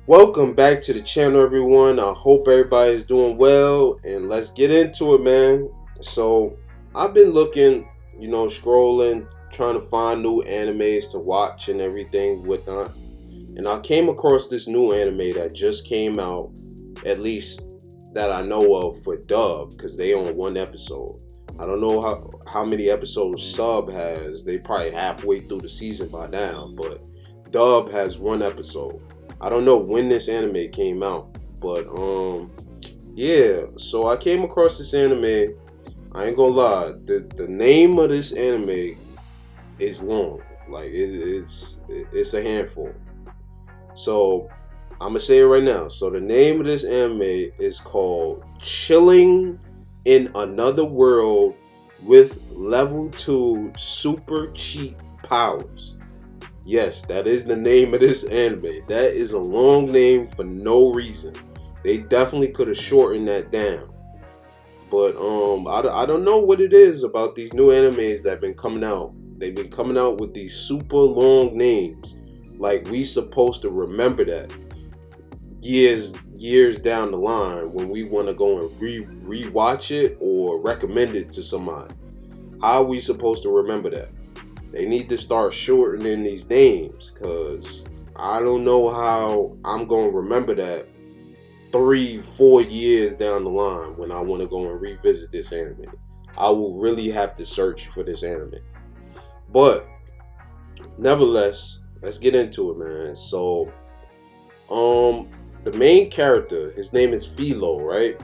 Welcome back to the channel, everyone. I hope everybody is doing well, and let's get into it, man. So, I've been looking, scrolling, trying to find new animes to watch and everything, whatnot. And I came across this new anime that just came out, at least that I know of for Dub, because they on one episode. I don't know how many episodes Sub has. They probably halfway through the season by now, but Dub has one episode. I don't know when this anime came out, but yeah. So I came across this anime. I ain't gonna lie, the name of this anime is long. Like it's a handful. So I'm gonna say it right now. So the name of this anime is called Chilling in Another World with Level 2 Super Cheat Powers. Yes, that is the name of this anime. That is a long name for no reason. They definitely could have shortened that down. But I don't know what it is about these new animes that have been coming out. They've been coming out with these super long names. Like we supposed to remember that years down the line when we want to go and rewatch it or recommend it to somebody. How are we supposed to remember that? They need to start shortening these names, because I don't know how I'm going to remember that 3-4 years down the line when I want to go and revisit this anime. I will really have to search for this anime. But nevertheless, let's get into it, man. So the main character, his name is Philo, right?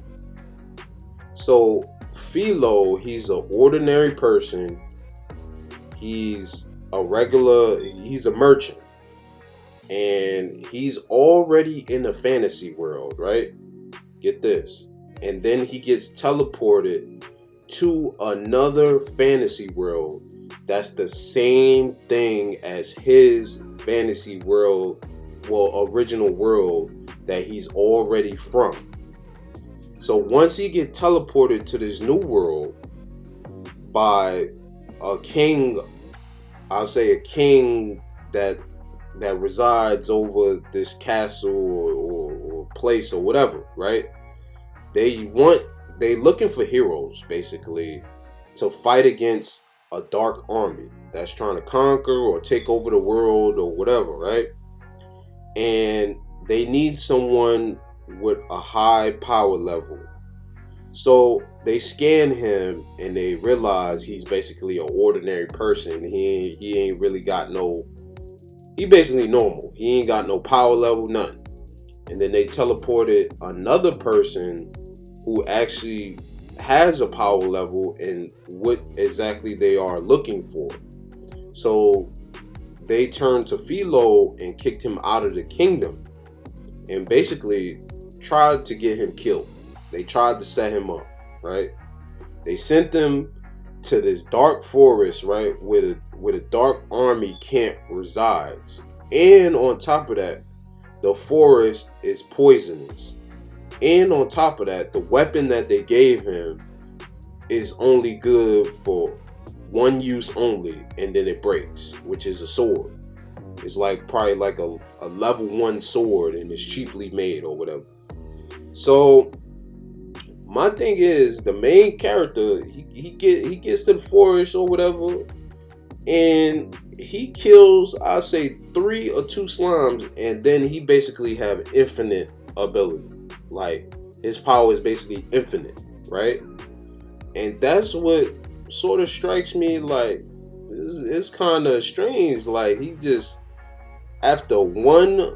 So Philo, he's an ordinary person. He's a merchant, and he's already in a fantasy world, right? Get this. And then he gets teleported to another fantasy world that's the same thing as his fantasy world, original world that he's already from. So once he gets teleported to this new world by a king, I'll say a king that resides over this castle or place or whatever, right? They looking for heroes basically to fight against a dark army that's trying to conquer or take over the world or whatever, right? And they need someone with a high power level. So they scan him and they realize he's basically an ordinary person. He ain't really got he basically normal. He ain't got no power level, none. And then they teleported another person who actually has a power level and what exactly they are looking for. So they turned to Philo and kicked him out of the kingdom and basically tried to get him killed. They tried to set him up, right? They sent them to this dark forest, right, where the dark army camp resides. And on top of that, the forest is poisonous. And on top of that, the weapon that they gave him is only good for one use only, and then it breaks, which is a sword. It's probably like a level 1 sword, and it's cheaply made or whatever. So my thing is, the main character, he gets to the forest or whatever, and he kills, I say 3 or 2 slimes, and then he basically have infinite ability. Like his power is basically infinite, right? And that's what sort of strikes me like it's kind of strange. Like he just, after one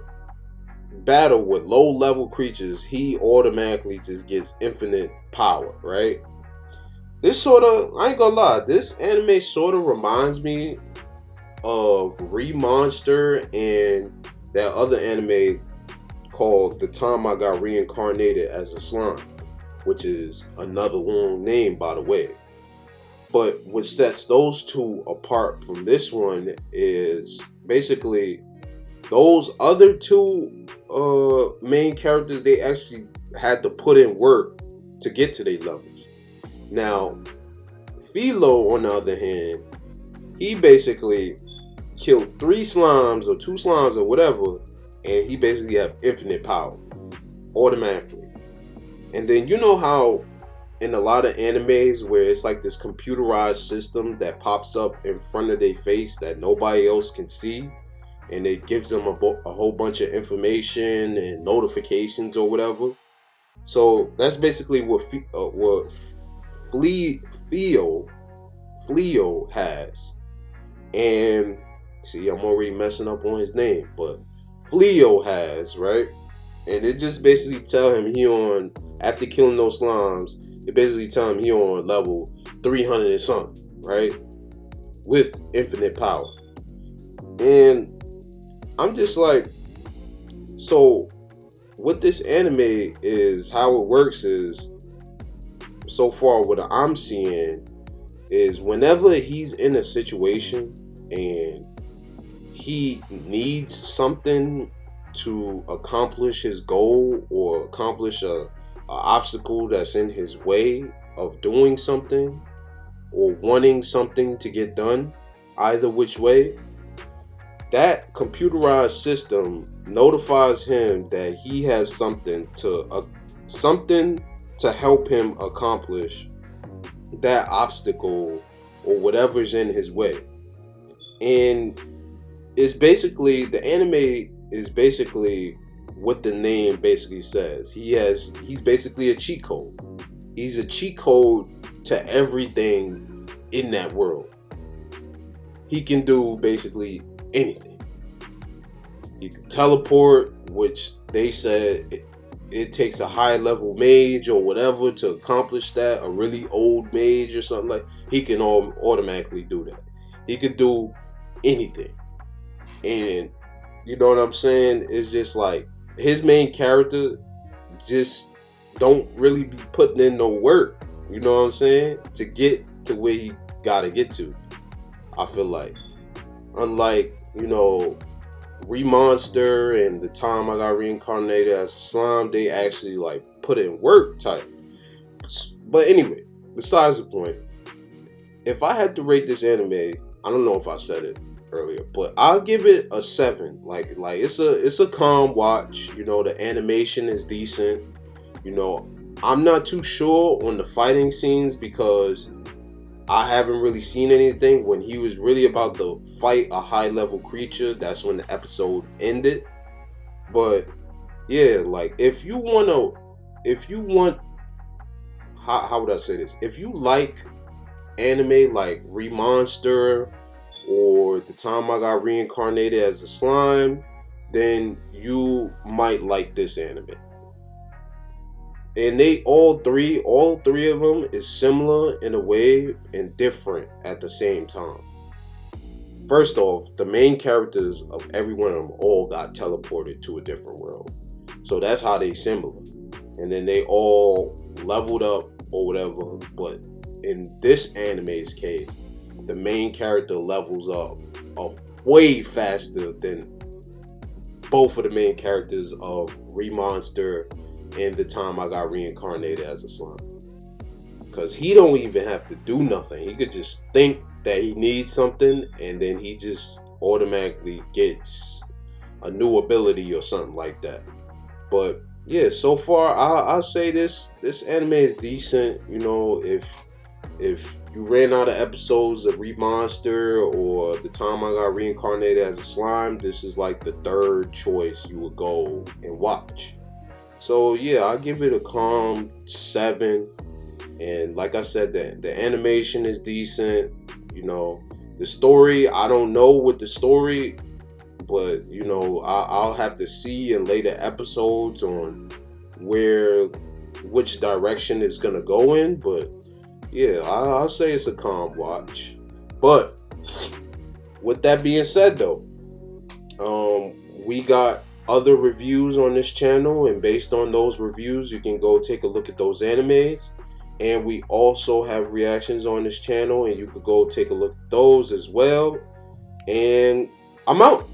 battle with low level creatures, he automatically just gets infinite power, right? This sort of, I ain't gonna lie, this anime sort of reminds me of Remonster and that other anime called The Time I Got Reincarnated as a Slime, which is another long name, by the way. But what sets those two apart from this one is basically those other two main characters, they actually had to put in work to get to their levels. Now, Philo, on the other hand, he basically killed 3 slimes or 2 slimes or whatever, and he basically have infinite power automatically. And then you know how in a lot of animes where it's like this computerized system that pops up in front of their face that nobody else can see, and it gives them a whole bunch of information and notifications or whatever. So that's basically what Fleo has. And see, I'm already messing up on his name, but Fleo has, right? And it just basically tell him he on, after killing those slimes, it basically tell him he on level 300 and something, right? With infinite power. And I'm just like, so what this anime is, how it works is, so far what I'm seeing is whenever he's in a situation and he needs something to accomplish his goal or accomplish a obstacle that's in his way of doing something or wanting something to get done, either which way, that computerized system notifies him that he has something to help him accomplish that obstacle or whatever's in his way. And it's basically, the anime is basically what the name basically says. He's basically a cheat code. He's a cheat code to everything in that world. He can do basically anything. He can teleport, which they said it takes a high level mage or whatever to accomplish that, a really old mage or something like. He can automatically do that. He could do anything. And you know what I'm saying? It's just like his main character just don't really be putting in no work, you know what I'm saying, to get to where he gotta get to. I feel like, unlike, you know, Remonster and the time I got reincarnated as a slime, they actually like put in work type. But anyway, besides the point, if I had to rate this anime, I don't know if I said it earlier, but I'll give it a 7. Like it's a calm watch. You know, the animation is decent. You know, I'm not too sure on the fighting scenes because I haven't really seen anything. When he was really about to fight a high level creature, that's when the episode ended. But yeah, like if you want, how would I say this? If you like anime like Remonster or the time I got reincarnated as a slime, then you might like this anime. And all three of them is similar in a way and different at the same time. First off, the main characters of every one of them all got teleported to a different world. So that's how they similar. And then they all leveled up or whatever. But in this anime's case, the main character levels up way faster than both of the main characters of Remonster and the time I got reincarnated as a slime. Because he don't even have to do nothing. He could just think that he needs something and then he just automatically gets a new ability or something like that. But yeah, so far I'll say this anime is decent. You know, if you ran out of episodes of Remonster or the time I got reincarnated as a slime, this is like the third choice you would go and watch. So yeah, I'll give it a calm 7. And like I said, the animation is decent. You know, the story, I don't know what the story, but you know, I'll have to see in later episodes on which direction it's gonna go in. But yeah, I'll say it's a calm watch. But with that being said though, we got other reviews on this channel, and based on those reviews you can go take a look at those animes. And we also have reactions on this channel, and you could go take a look at those as well. And I'm out.